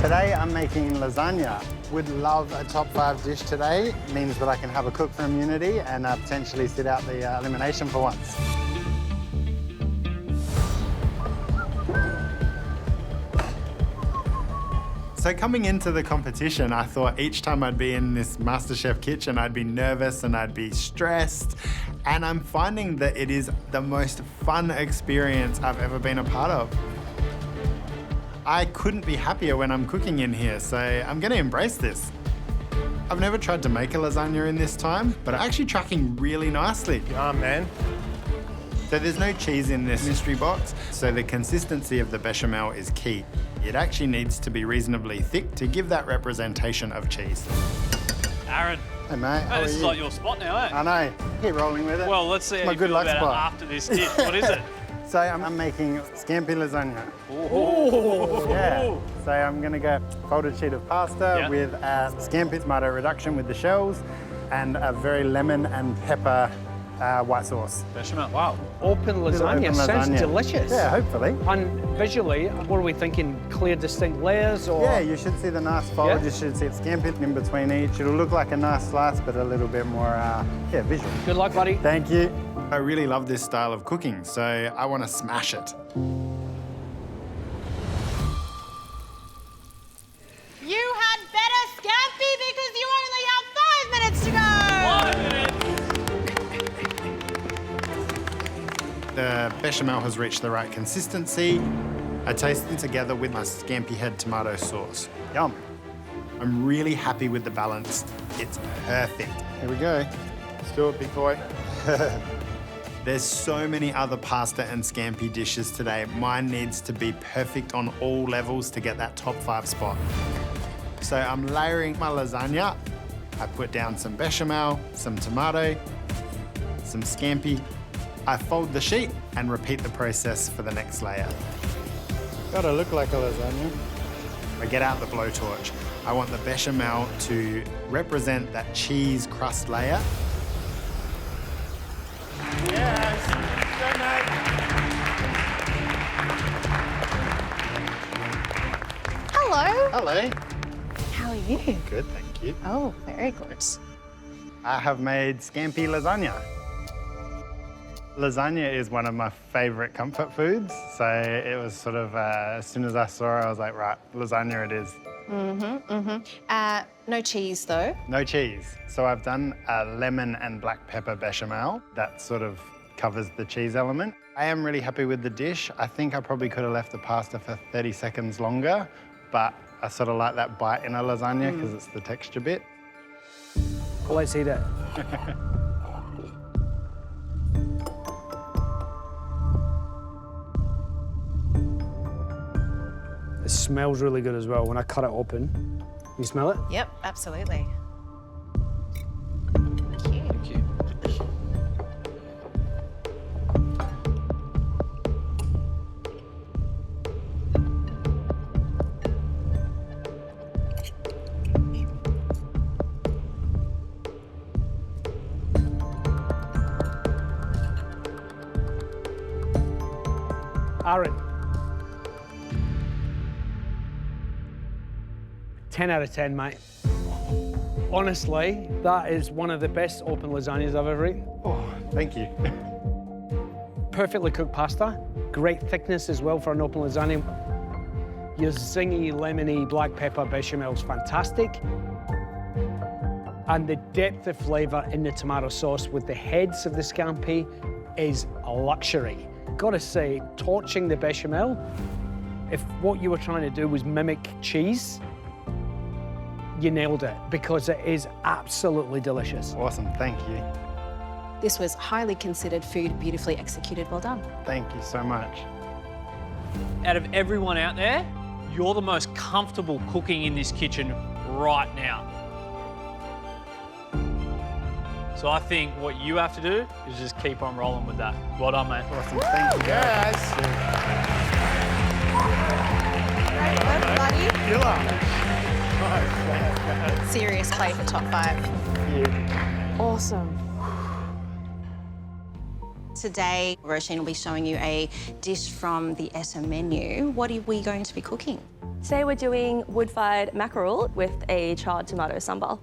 Today I'm making lasagna. Would love a top 5 dish today. Means that I can have a cook from Unity and potentially sit out the elimination for once. So coming into the competition, I thought each time I'd be in this MasterChef kitchen, I'd be nervous and I'd be stressed. And I'm finding that it is the most fun experience I've ever been a part of. I couldn't be happier when I'm cooking in here, so I'm gonna embrace this. I've never tried to make a lasagna in this time, but I'm actually tracking really nicely. Yeah, man. So there's no cheese in this mystery box, so the consistency of the bechamel is key. It actually needs to be reasonably thick to give that representation of cheese. Aaron. Hey mate, how are This is you? like your spot now, eh? I know. Keep rolling with it. Well, let's see how My you good feel luck about spot. it after this dish. What is it? So I'm making scampi lasagna. Oh. Yeah. So I'm gonna go folded sheet of pasta Yeah. with scampi tomato reduction with the shells and a very lemon and pepper white sauce. Bechamel. Wow. Open lasagna. Open Sounds lasagna. delicious. Yeah, hopefully. And visually, what are we thinking? Clear, distinct layers, or? Yeah, you should see the nice fold. Yeah. You should see scampi in between each. It'll look like a nice slice, but a little bit more, visual. Good luck, buddy. Thank you. I really love this style of cooking, so I want to smash it. You had better scampi because you only have 5 minutes to go. The bechamel has reached the right consistency. I taste them together with my scampi head tomato sauce. Yum. I'm really happy with the balance. It's perfect. Here we go. Let's do it, big boy. There's so many other pasta and scampi dishes today. Mine needs to be perfect on all levels to get that top 5 spot. So I'm layering my lasagna. I put down some bechamel, some tomato, some scampi. I fold the sheet and repeat the process for the next layer. Gotta look like a lasagna. I get out the blowtorch. I want the bechamel to represent that cheese crust layer. Yes, go mate. Hello. Hello. How are you? Good, thank you. Oh, very good. I have made scampi lasagna. Lasagna is one of my favourite comfort foods, so it was sort of, as soon as I saw it, I was like, right, lasagna it is. No cheese, though. No cheese. So I've done a lemon and black pepper bechamel that sort of covers the cheese element. I am really happy with the dish. I think I probably could have left the pasta for 30 seconds longer, but I sort of like that bite in a lasagna because it's the texture bit. Well, let's eat it. It smells really good as well when I cut it open. You smell it? Yep, absolutely. Thank you. Aaron. 10 out of 10, mate. Honestly, that is one of the best open lasagnas I've ever eaten. Oh, thank you. Perfectly cooked pasta, great thickness as well for an open lasagna. Your zingy, lemony black pepper bechamel is fantastic. And the depth of flavour in the tomato sauce with the heads of the scampi is a luxury. Gotta say, torching the bechamel, if what you were trying to do was mimic cheese, you nailed it because it is absolutely delicious. Awesome, thank you. This was highly considered food, beautifully executed. Well done. Thank you so much. Out of everyone out there, you're the most comfortable cooking in this kitchen right now. So I think what you have to do is just keep on rolling with that. Well done, mate. Awesome, thank you guys. Very good, buddy. Killer. Serious play for top 5. Thank you. Awesome. Today, Roisin will be showing you a dish from the Etta menu. What are we going to be cooking? Today we're doing wood-fired mackerel with a charred tomato sambal.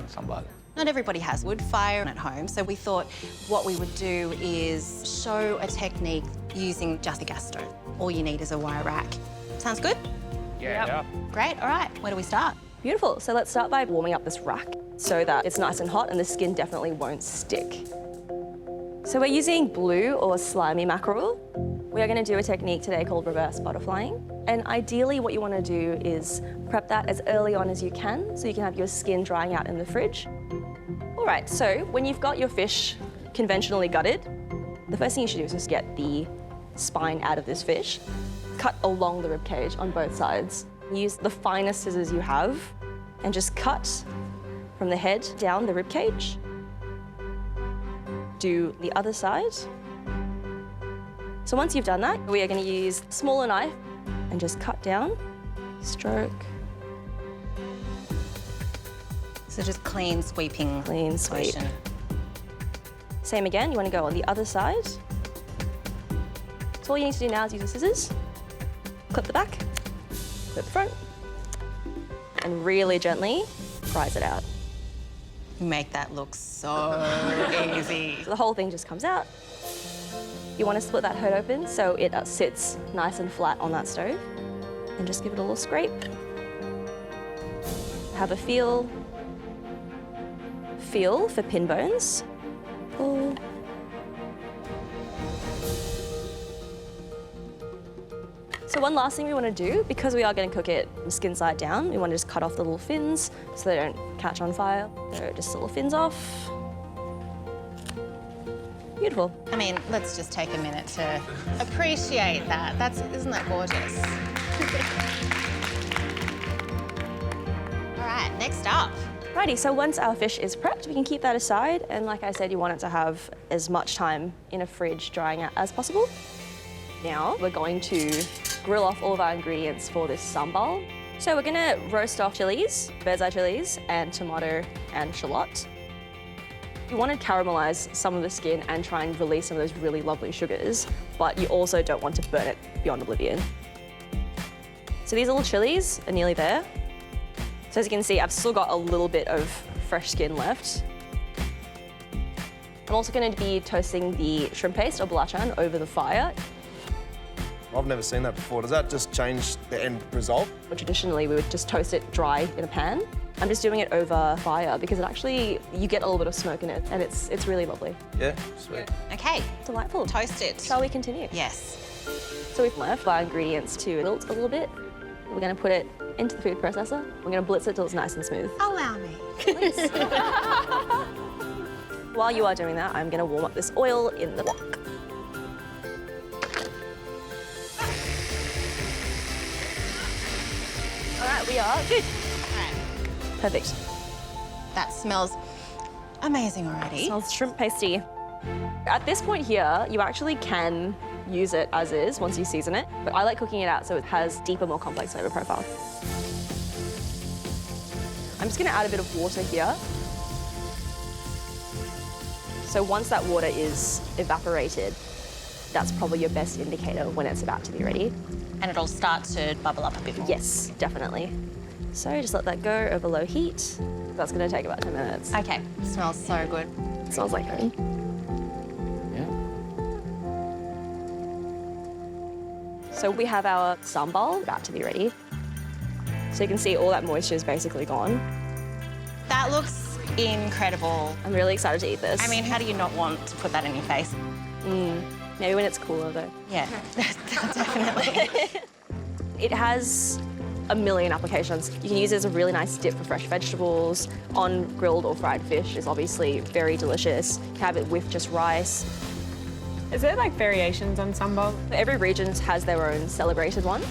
Sambal. Not everybody has wood fire at home, so we thought what we would do is show a technique using just a gas stove. All you need is a wire rack. Sounds good? Yeah. Great, all right, where do we start? Beautiful. So let's start by warming up this rack so that it's nice and hot and the skin definitely won't stick. So we're using blue or slimy mackerel. We are going to do a technique today called reverse butterflying. And ideally what you want to do is prep that as early on as you can so you can have your skin drying out in the fridge. All right, so when you've got your fish conventionally gutted, the first thing you should do is just get the spine out of this fish, cut along the rib cage on both sides. Use the finest scissors you have and just cut from the head down the rib cage. Do the other side. So once you've done that, we are going to use a smaller knife and just cut down, stroke. So just clean sweeping. Clean sweep. motion. Same again, you want to go on the other side. So all you need to do now is use the scissors, clip the back, clip the front, and really gently prise it out. Make that look so easy. So the whole thing just comes out. You want to split that head open so it sits nice and flat on that stove. And just give it a little scrape. Have a feel. Feel for pin bones. Pull. So one last thing we want to do, because we are going to cook it skin side down, we want to just cut off the little fins so they don't catch on fire. So just little fins off. Beautiful. I mean, let's just take a minute to appreciate that. Isn't that gorgeous? All right, next up. Righty, so once our fish is prepped, we can keep that aside. And like I said, you want it to have as much time in a fridge drying out as possible. Now we're going to grill off all of our ingredients for this sambal. So we're gonna roast off chilies, bird's eye chilies, and tomato and shallot. You want to caramelize some of the skin and try and release some of those really lovely sugars, but you also don't want to burn it beyond oblivion. So these little chilies are nearly there. So as you can see, I've still got a little bit of fresh skin left. I'm also going to be toasting the shrimp paste or belacan over the fire. I've never seen that before. Does that just change the end result? But traditionally, we would just toast it dry in a pan. I'm just doing it over fire because it actually, you get a little bit of smoke in it and it's really lovely. Yeah, sweet. Okay, Delightful. toast it. Shall we continue? Yes. So we've left our ingredients to wilt a little bit. We're going to put it into the food processor. We're going to blitz it till it's nice and smooth. Allow me. While you are doing that, I'm going to warm up this oil in the wok. All right, we are good. All right, Perfect. that smells amazing already. Smells shrimp pasty. At this point here, you actually can use it as is once you season it, but I like cooking it out so it has deeper, more complex flavor profile. I'm just gonna add a bit of water here. So once that water is evaporated, that's probably your best indicator when it's about to be ready. And it'll start to bubble up a bit more. Yes, definitely. So just let that go over low heat. That's gonna take about 10 minutes. Okay, smells so good. It smells like home. So we have our sambal about to be ready. So you can see all that moisture is basically gone. That looks incredible. I'm really excited to eat this. I mean, how do you not want to put that in your face? Maybe when it's cooler though. Yeah, definitely. It has a million applications. You can use it as a really nice dip for fresh vegetables. On grilled or fried fish is obviously very delicious. You can have it with just rice. Is there like variations on sambal? Every region has their own celebrated one.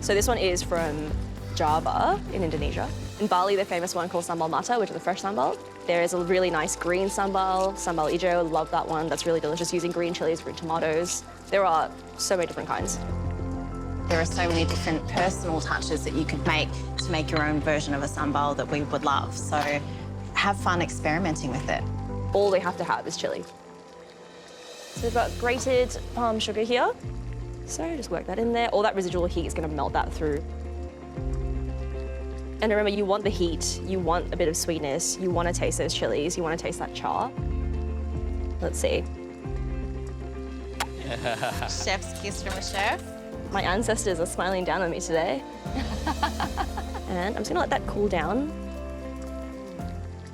So this one is from Java in Indonesia. In Bali, the famous one called sambal mata, which is a fresh sambal. There is a really nice green sambal ijo, love that one. That's really delicious, using green chilies, green tomatoes. There are so many different kinds. There are so many different personal touches that you could make to make your own version of a sambal that we would love. So have fun experimenting with it. All they have to have is chili. So we've got grated palm sugar here. So just work that in there. All that residual heat is going to melt that through. And remember, you want the heat, you want a bit of sweetness, you want to taste those chilies, you want to taste that char. Let's see. Chef's kiss from a chef. My ancestors are smiling down on me today. And I'm just going to let that cool down.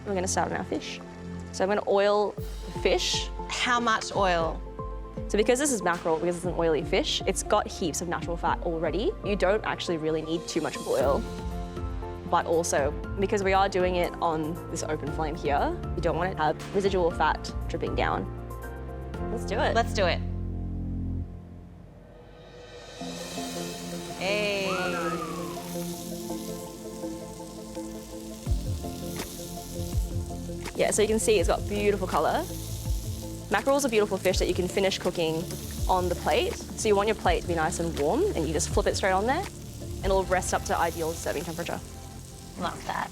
We're going to start on our fish. So I'm going to oil the fish. How much oil? So because this is mackerel, because it's an oily fish, it's got heaps of natural fat already. You don't actually really need too much oil. But also, because we are doing it on this open flame here, you don't want to have residual fat dripping down. Let's do it. Let's do it. Hey. Yeah, so you can see it's got beautiful colour. Mackerel's a beautiful fish that you can finish cooking on the plate. So you want your plate to be nice and warm, and you just flip it straight on there, and it'll rest up to ideal serving temperature. Love that.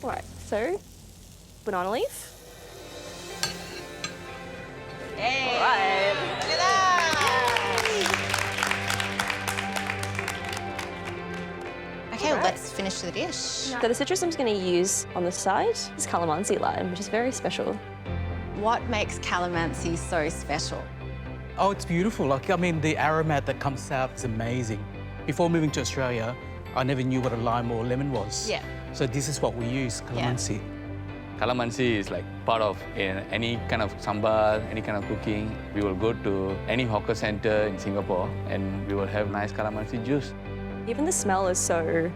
All right, so banana leaf. Hey. All right. Look at that. Okay, well, let's finish the dish. So the citrus I'm just going to use on the side is calamansi lime, which is very special. What makes calamansi so special? Oh, it's beautiful. Like, I mean, the aroma that comes out is amazing. Before moving to Australia, I never knew what a lime or lemon was. Yeah. So this is what we use, calamansi. Calamansi is like part of in any kind of sambar, any kind of cooking. We will go to any hawker center in Singapore and we will have nice calamansi juice. Even the smell is so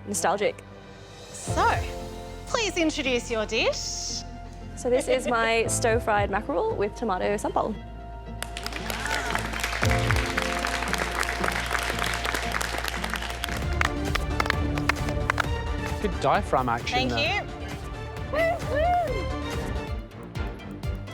nostalgic. So, please introduce your dish. So this is my stir-fried mackerel with tomato sambal. Good diaphragm action Thank there. you.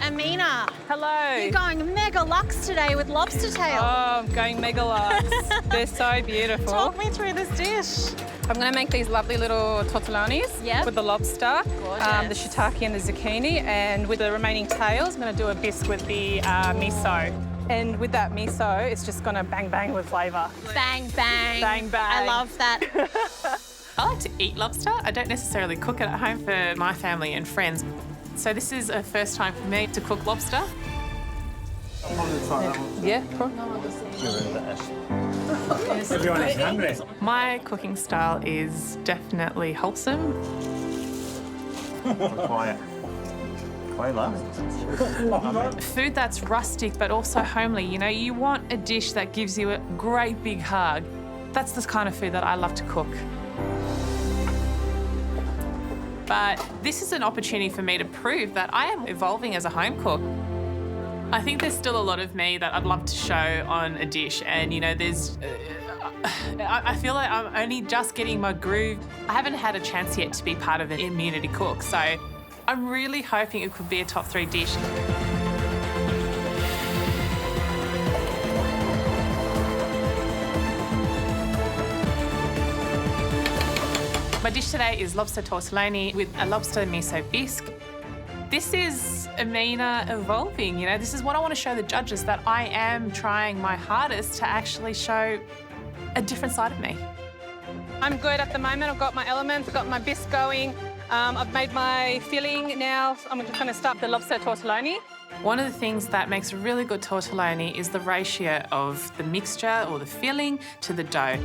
Amina, Hello. you're going mega luxe today with lobster tail. Oh, I'm going mega luxe. They're so beautiful. Talk me through this dish. I'm going to make these lovely little tortellonis Yep. with the lobster, the Gorgeous. shiitake and the zucchini, and with the remaining tails, I'm going to do a bisque with the miso. And with that miso, it's just going to bang bang with flavour. Bang, bang. Bang, bang. I love that. I like to eat lobster. I don't necessarily cook it at home for my family and friends. So this is a first time for me to cook lobster. Yeah, Everyone is hungry. My cooking style is definitely wholesome. Quiet. Quite loud. Food that's rustic but also homely. You know, you want a dish that gives you a great big hug. That's the kind of food that I love to cook. But this is an opportunity for me to prove that I am evolving as a home cook. I think there's still a lot of me that I'd love to show on a dish, and you know, there's. I feel like I'm only just getting my groove. I haven't had a chance yet to be part of an immunity cook, so I'm really hoping it could be a top 3 dish. My dish today is lobster tortelloni with a lobster miso bisque. This is Amina evolving, you know, this is what I want to show the judges, that I am trying my hardest to actually show a different side of me. I'm good at the moment. I've got my elements, I've got my bisque going. I've made my filling now. I'm just going to start the lobster tortelloni. One of the things that makes a really good tortelloni is the ratio of the mixture or the filling to the dough.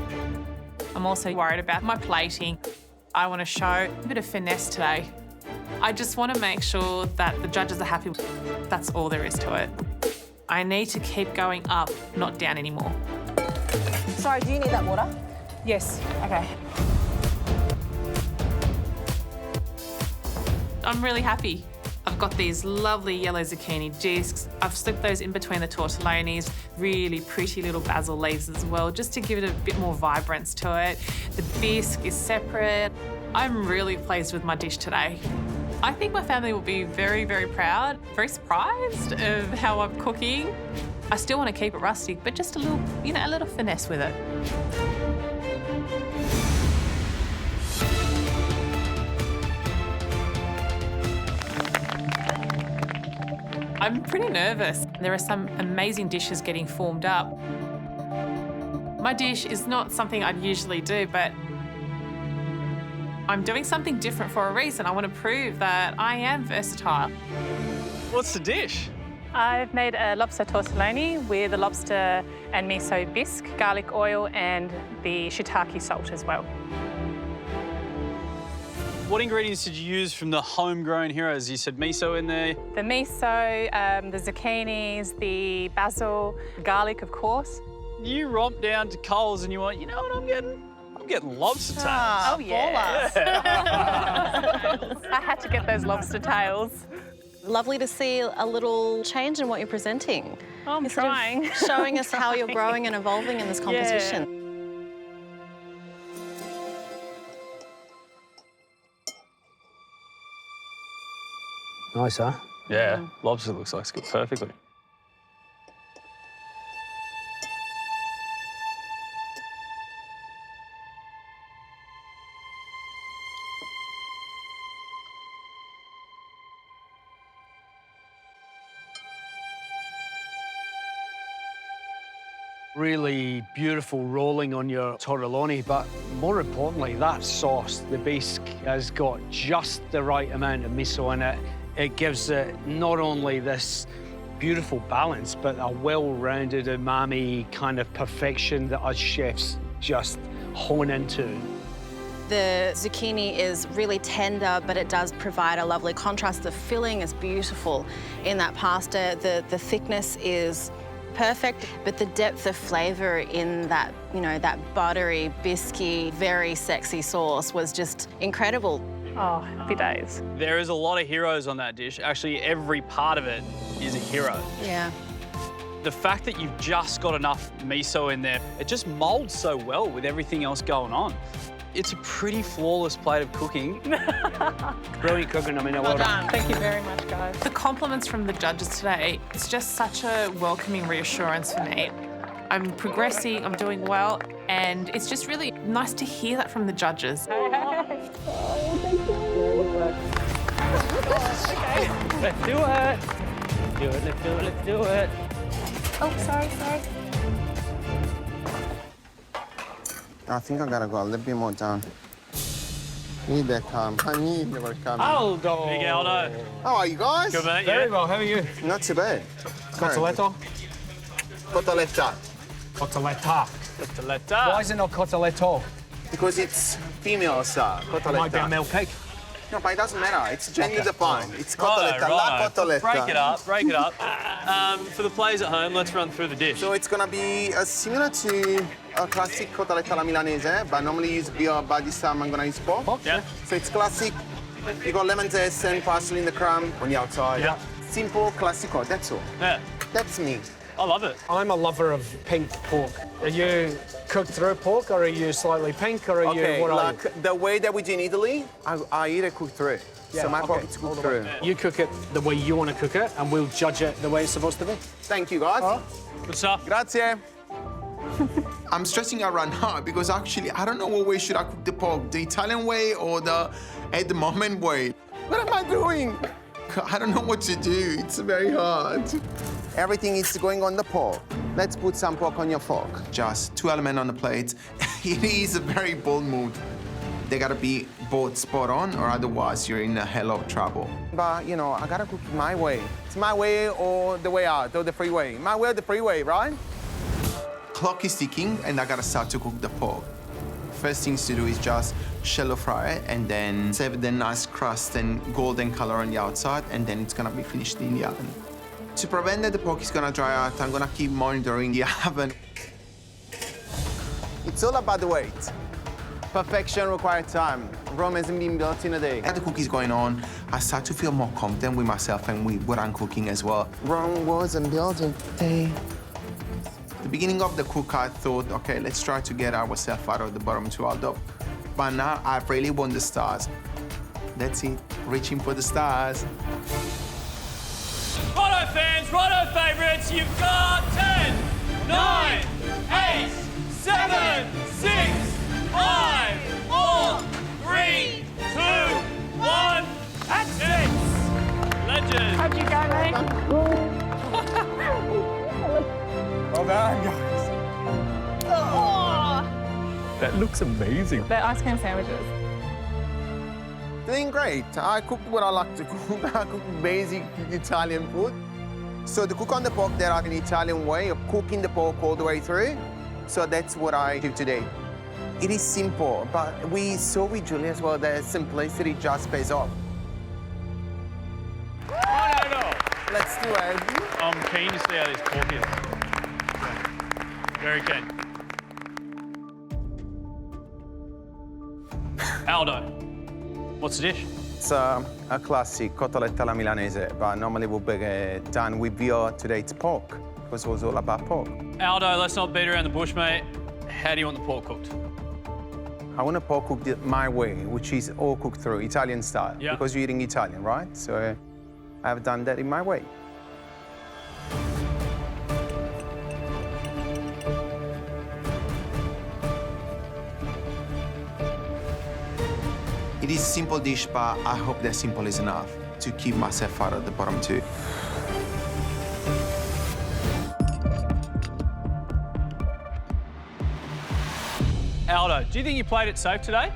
I'm also worried about my plating. I want to show a bit of finesse today. I just want to make sure that the judges are happy. That's all there is to it. I need to keep going up, not down anymore. Sorry, do you need that water? Yes. Okay. I'm really happy. I've got these lovely yellow zucchini discs. I've slipped those in between the tortellonis, really pretty little basil leaves as well, just to give it a bit more vibrance to it. The bisque is separate. I'm really pleased with my dish today. I think my family will be very, very proud, very surprised of how I'm cooking. I still want to keep it rustic, but just a little, you know, a little finesse with it. I'm pretty nervous. There are some amazing dishes getting formed up. My dish is not something I'd usually do, but I'm doing something different for a reason. I want to prove that I am versatile. What's the dish? I've made a lobster tortellini with a lobster and miso bisque, garlic oil and the shiitake salt as well. What ingredients did you use from the homegrown heroes? You said miso in there. The miso, the zucchinis, the basil, garlic, of course. You romped down to Coles and you went, you know what I'm getting? I'm getting lobster tails. Oh, yeah. I had to get those lobster tails. Lovely to see a little change in what you're presenting. Oh, I'm trying. Showing us how you're growing and evolving in this competition. Yeah. Nice, huh? Yeah, lobster looks like it's cooked perfectly. Really beautiful rolling on your tortelloni, but more importantly, that sauce, the bisque, has got just the right amount of miso in it. It gives it not only this beautiful balance, but a well-rounded umami kind of perfection that us chefs just hone into. The zucchini is really tender, but it does provide a lovely contrast. The filling is beautiful in that pasta. The thickness is perfect, but the depth of flavour in that, that buttery, biscuity, very sexy sauce was just incredible. Oh, happy days. There is a lot of heroes on that dish. Actually, every part of it is a hero. Yeah. The fact that you've just got enough miso in there, it just moulds so well with everything else going on. It's a pretty flawless plate of cooking. Brilliant cooking, I mean, Well done. Thank you very much, guys. The compliments from the judges today, it's just such a welcoming reassurance for me. I'm progressing, I'm doing well, and it's just really nice to hear that from the judges. Let's do it. Let's do it. Oh, sorry. I think I gotta go a little bit more down. Need that calm. I need never come. Aldo. Big Aldo. How are you guys? Good, mate. Very well, how are you? Not too bad. Cotoletta? Cotoletta. Cotoletta. Cotoletta. Why is it not cotoletto? Because it's female, sir. It might be a Cotoletta. male pig. No, but it doesn't matter. It's gender Okay. defined. It's Righto, cotoletta, la righto. cotoletta. Break it up. For the players at home, let's run through the dish. So it's gonna be similar to a classic cotoletta alla milanese, but normally use beer, but this time I'm gonna use pork. Yeah. So it's classic. You got lemon zest and parsley in the crumb on the outside. Yeah. Simple, classico, that's all. Yeah. That's me. I love it. I'm a lover of pink pork. Are you cooked through pork, or are you slightly pink, or are Okay, you, what are like the way that we do in Italy, I eat it cooked through. Yeah, So my okay. pork is cooked through. you? You cook it the way you want to cook it, and we'll judge it the way it's supposed to be. Thank you, guys. Good stuff. Grazie. I'm stressing out right now because actually I don't know what way should I cook the pork, the Italian way or the at the moment way. What am I doing? I don't know what to do. It's very hard. Everything is going on the pork. Let's put some pork on your fork. Just 2 elements on the plate. It is a very bold move. They gotta be both spot on, or otherwise you're in a hell of trouble. But I gotta cook it my way. It's my way or the way out, or the freeway. My way or the freeway, right? Clock is ticking, and I gotta start to cook the pork. First things to do is just shallow fry it, and then save the nice crust and golden color on the outside, and then it's gonna be finished in the oven. To prevent that the pork is gonna dry out, I'm gonna keep monitoring the oven. It's all about the weight. Perfection requires time. Rome hasn't been built in a day. As the cookies going on, I start to feel more confident with myself and with what I'm cooking as well. Rome wasn't built in a day. The beginning of the cook, I thought, okay, let's try to get ourselves out of the bottom to Aldo. But now I really want the stars. That's it, reaching for the stars. Righto fans, righto favourites, you've got 10, 9, 8, 7, 6, 5, 4, 3, 2, 1, that's it! Legend! How'd you go, mate? That looks amazing. They're ice cream sandwiches. Doing great. I cook what I like to cook. I cook basic Italian food. So to cook on the pork, there are an Italian way of cooking the pork all the way through. So that's what I do today. It is simple, but we saw with Julie as well that simplicity just pays off. Let's do it. I'm keen to see how this pork is. Very keen. Aldo, what's the dish? It's a classic cotoletta alla milanese, but normally we'll be done with veal. Today it's pork, because it was all about pork. Aldo, let's not beat around the bush, mate. How do you want the pork cooked? I want the pork cooked my way, which is all cooked through, Italian style, Yeah. because you're eating Italian, right? So I've done that in my way. It is a simple dish, but I hope that simple is enough to keep myself out of the bottom two. Aldo, do you think you played it safe today?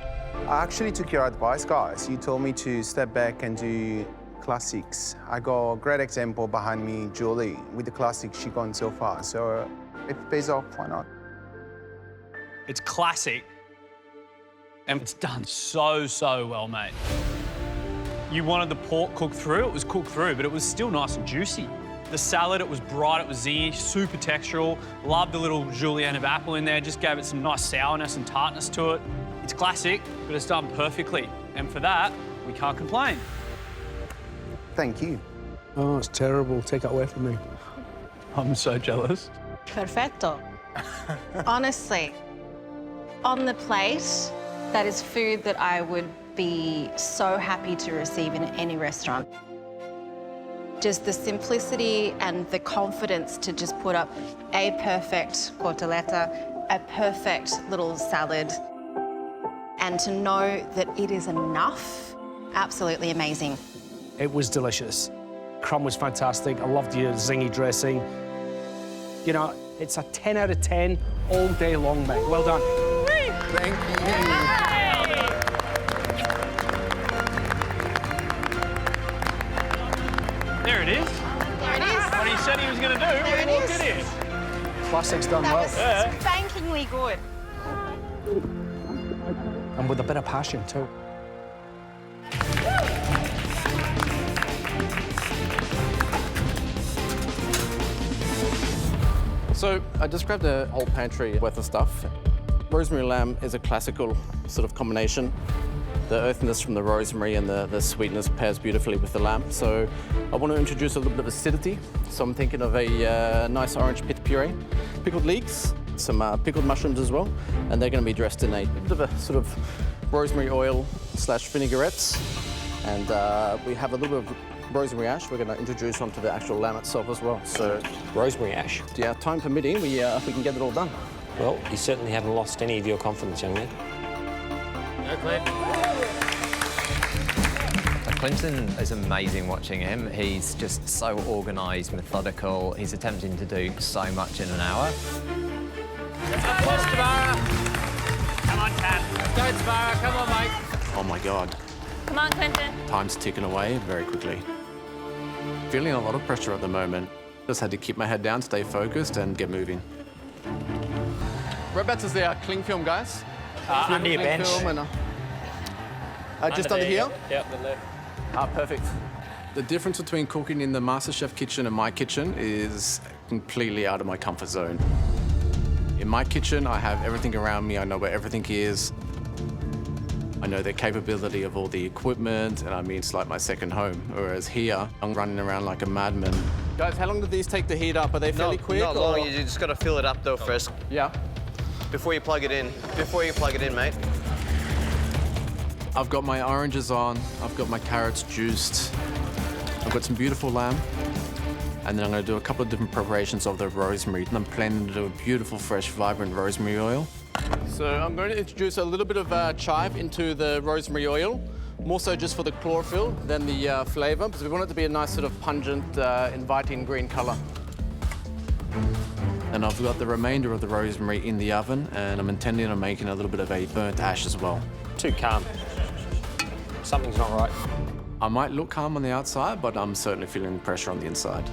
I actually took your advice, guys. You told me to step back and do classics. I got a great example behind me, Julie. With the classics, she gone so far. So if it pays off, why not? It's classic, and it's done so well, mate. You wanted the pork cooked through, it was cooked through, but it was still nice and juicy. The salad, it was bright, it was zingy, super textural. Loved the little julienne of apple in there, just gave it some nice sourness and tartness to it. It's classic, but it's done perfectly. And for that, we can't complain. Thank you. Oh, it's terrible. Take it away from me. I'm so jealous. Perfecto. Honestly, on the plate, that is food that I would be so happy to receive in any restaurant. Just the simplicity and the confidence to just put up a perfect cotoletta, a perfect little salad, and to know that it is enough, absolutely amazing. It was delicious. Crumb was fantastic. I loved your zingy dressing. You know, it's a 10 out of 10 all day long, mate. Well done. Thank you. There it is. There it is. What he said he was going to do There when it he walked is. in here. Classic's done That well. was spankingly good. And with a bit of passion, too. So I just grabbed a whole pantry worth of stuff. Rosemary lamb is a classical sort of combination. The earthiness from the rosemary and the sweetness pairs beautifully with the lamb. So I want to introduce a little bit of acidity. So I'm thinking of a nice orange pit puree, pickled leeks, some pickled mushrooms as well, and they're going to be dressed in a bit of a sort of rosemary oil / vinaigrettes. And we have a little bit of rosemary ash we're going to introduce onto the actual lamb itself as well. So rosemary ash? Yeah, time permitting, we can get it all done. Well, you certainly haven't lost any of your confidence, young man. Go, Clint. Clinton is amazing watching him. He's just so organised, methodical. He's attempting to do so much in an hour. Applause, Tamara. Come on, Kat. Let's go, Tamara. Come on, mate. Oh my God. Come on, Clinton. Time's ticking away very quickly. Feeling a lot of pressure at the moment. Just had to keep my head down, stay focused, and get moving. Whereabouts is the cling film, guys? Under your bench. Just under here? Yep, the left. Perfect. The difference between cooking in the MasterChef kitchen and my kitchen is completely out of my comfort zone. In my kitchen, I have everything around me. I know where everything is. I know the capability of all the equipment, and I mean, it's like my second home. Whereas here, I'm running around like a madman. Guys, how long do these take to heat up? Are they fairly quick? Not long, you just got to fill it up though first. Yeah. Before you plug it in. Before you plug it in, mate. I've got my oranges on, I've got my carrots juiced, I've got some beautiful lamb, and then I'm going to do a couple of different preparations of the rosemary. And I'm planning to do a beautiful, fresh, vibrant rosemary oil. So I'm going to introduce a little bit of chive into the rosemary oil, more so just for the chlorophyll than the flavour, because we want it to be a nice sort of pungent, inviting green colour. And I've got the remainder of the rosemary in the oven, and I'm intending on making a little bit of a burnt ash as well. Too calm. Something's not right. I might look calm on the outside, but I'm certainly feeling pressure on the inside.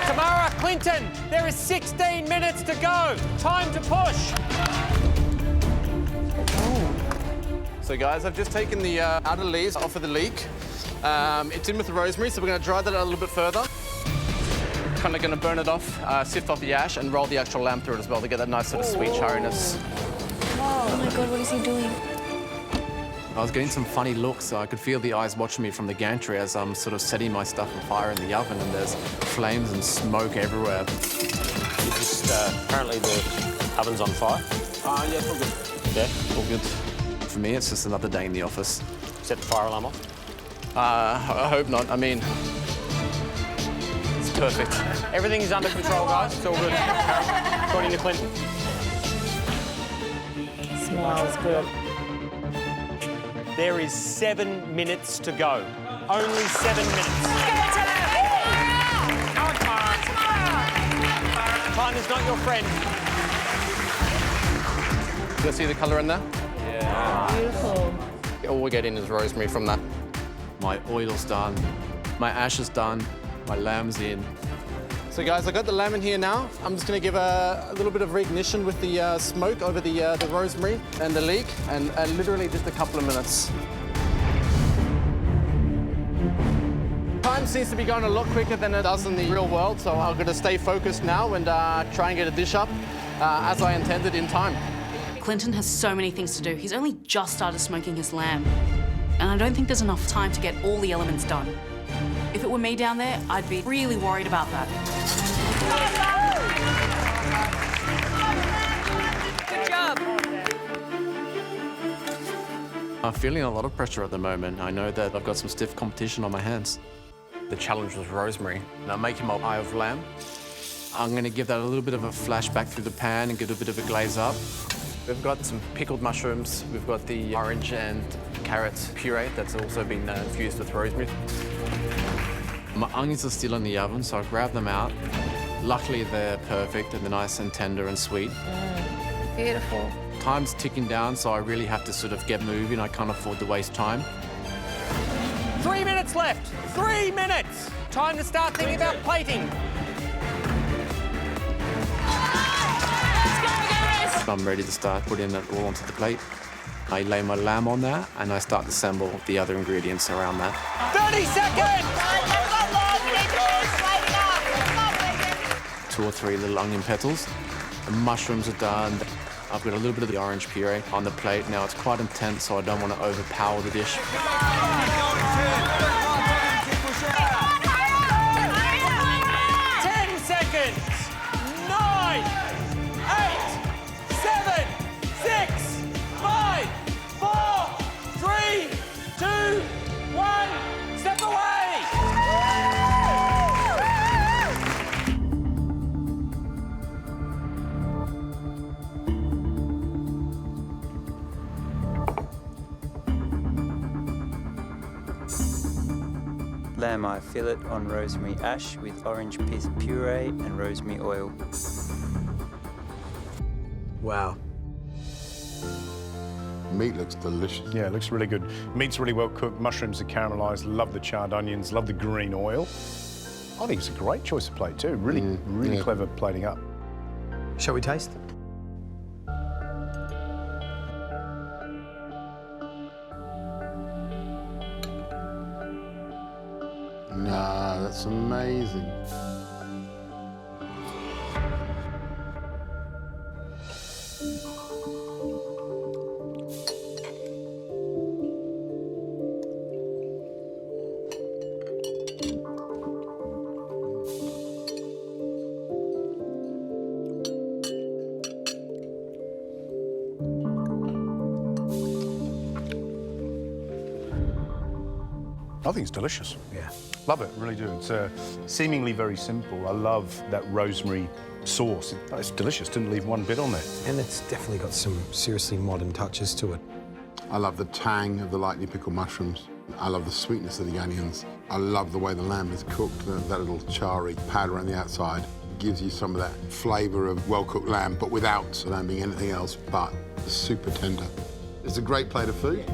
Tamara, Clinton, there is 16 minutes to go. Time to push. So guys, I've just taken the outer leaves off of the leek. It's in with the rosemary, so we're going to dry that out a little bit further. Kind of going to burn it off, sift off the ash, and roll the actual lamb through it as well to get that nice sort of sweet chariness. Oh my God, what is he doing? I was getting some funny looks, so I could feel the eyes watching me from the gantry as I'm sort of setting my stuff on fire in the oven, and there's flames and smoke everywhere. You just, apparently the oven's on fire. Yeah, it's all good. Yeah? All good. For me, it's just another day in the office. Set the fire alarm off? I hope not. I mean, it's perfect. Everything is under control, guys. It's all good. According to Clinton. Smells good. There is 7 minutes to go. Only 7 minutes. Time is not your friend. You see the colour in there? Yeah. Beautiful. All we're getting is rosemary from that. My oil's done, my ash is done, my lamb's in. So guys, I got the lamb in here now. I'm just going to give a little bit of reignition with the smoke over the rosemary and the leek, and literally just a couple of minutes. Time seems to be going a lot quicker than it does in the real world, so I'm going to stay focused now and try and get a dish up as I intended in time. Clinton has so many things to do. He's only just started smoking his lamb. And I don't think there's enough time to get all the elements done. If it were me down there, I'd be really worried about that. Good job. I'm feeling a lot of pressure at the moment. I know that I've got some stiff competition on my hands. The challenge was rosemary. And I'm making my eye of lamb. I'm going to give that a little bit of a flash back through the pan and get a bit of a glaze up. We've got some pickled mushrooms. We've got the orange and carrot puree that's also been infused with rosemary. My onions are still in the oven, so I grab them out. Luckily, they're perfect and they're nice and tender and sweet. Beautiful. Time's ticking down, so I really have to sort of get moving. I can't afford to waste time. 3 minutes left. 3 minutes. Time to start thinking about plating. I'm ready to start putting it all onto the plate. I lay my lamb on that and I start to assemble the other ingredients around that. 30 seconds! 2 or 3 little onion petals. The mushrooms are done. I've got a little bit of the orange puree on the plate. Now it's quite intense, so I don't want to overpower the dish. 10 seconds! 9, 8, 7, 6, 5, 4, 3, 2, 1. Step away! Lamb eye fillet on rosemary ash with orange pith puree and rosemary oil. Wow. Meat looks delicious. Yeah, it looks really good. Meat's really well cooked, mushrooms are caramelised, love the charred onions, love the green oil. I think it's a great choice of plate too. Really clever plating up. Shall we taste? Nah, that's amazing. I think it's delicious. Yeah. Love it, really do. It's seemingly very simple. I love that rosemary sauce. It's delicious, didn't leave one bit on there. And it's definitely got some seriously modern touches to it. I love the tang of the lightly pickled mushrooms. I love the sweetness of the onions. I love the way the lamb is cooked. That little charry powder on the outside gives you some of that flavour of well-cooked lamb, but without the lamb being anything else but super tender. It's a great plate of food.